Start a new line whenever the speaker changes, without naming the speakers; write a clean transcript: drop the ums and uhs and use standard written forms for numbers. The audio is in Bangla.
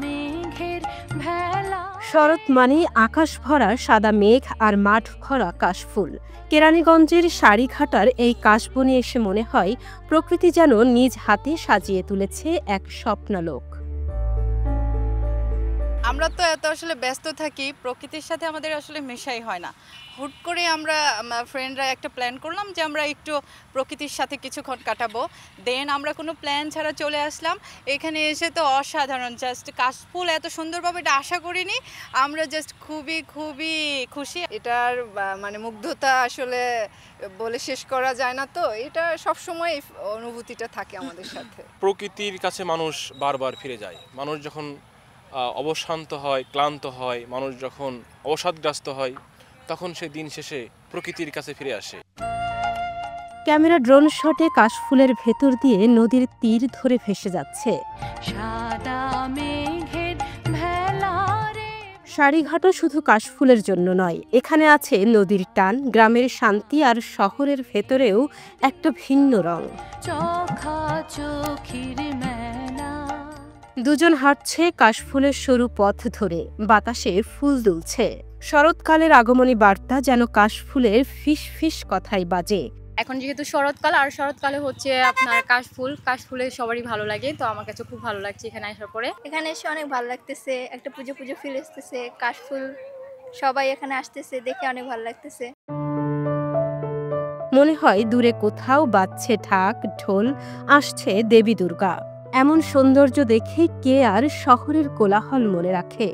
মেঘের ভেলা।
শরৎ মানে আকাশ ভরা সাদা মেঘ আর মাঠ ভরা কাশফুল। কেরানীগঞ্জের সারিঘাটার এই কাশবনে এসে মনে হয় প্রকৃতি যেন নিজ হাতে সাজিয়ে তুলেছে এক স্বপ্নালোক।
আমরা তো এত আসলে ব্যস্ত থাকি, প্রকৃতির সাথে আমাদের আসলে মেশাই হয় না। হুট করে আমরা ফ্রেন্ডরা একটা প্ল্যান করলাম যে আমরা একটু প্রকৃতির সাথে কিছুক্ষণ কাটাবো। দেন আমরা কোনো প্ল্যান ছাড়া চলে আসলাম এখানে। এসে তো অসাধারণ, জাস্ট কাশফুল এত সুন্দরভাবে এটা আশা করিনি। আমরা জাস্ট খুবই খুবই খুশি।
এটার মানে মুগ্ধতা আসলে বলে শেষ করা যায় না। তো এটা সবসময় অনুভূতিটা থাকে আমাদের সাথে।
প্রকৃতির কাছে মানুষ বারবার ফিরে যায়। মানুষ যখন অবসান্ত হয়, ক্লান্ত হয়, মানুষ যখন অবসাদগ্রস্ত হয়, তখন সে দিন শেষে প্রকৃতির কাছে ফিরে আসে।
ক্যামেরা ড্রোন শটে কাশফুলের ভেতর দিয়ে নদীর তীর ধরে ভেসে যাচ্ছে।
সাদা মেঘের ভেলা রে।
সারিঘাটও শুধু কাশফুলের জন্য নয়, এখানে আছে নদীর টান, গ্রামের শান্তি আর শহরের ভেতরেও একটা ভিন্ন রং।
চোখাচোখির মেলা।
দুজন হাঁটছে কাশফুলের সরু পথ ধরে, বাতাসে ফুল দুলছে। শরৎকালের আগমনী বার্তা যেন কাশফুলের ফিস ফিস কথাই বাজে।
এখন যেহেতু শরৎকাল, আর শরৎকালে হচ্ছে আপনার কাশফুলে সবারই ভালো লাগে। তো আমার কাছে খুব ভালো লাগছে এখানে আসার পরে।
এখানে এসে অনেক ভালো লাগতেছে, একটা পুজো পুজো ফিল আসতেছে। কাশফুল সবাই এখানে আসতেছে, দেখে অনেক ভালো লাগতেছে।
মনে হয় দূরে কোথাও বাজছে ঢাক ঢোল, আসছে দেবী দুর্গা। এমন সৌন্দর্য দেখে কে আর শহরের কোলাহল মনে রাখে।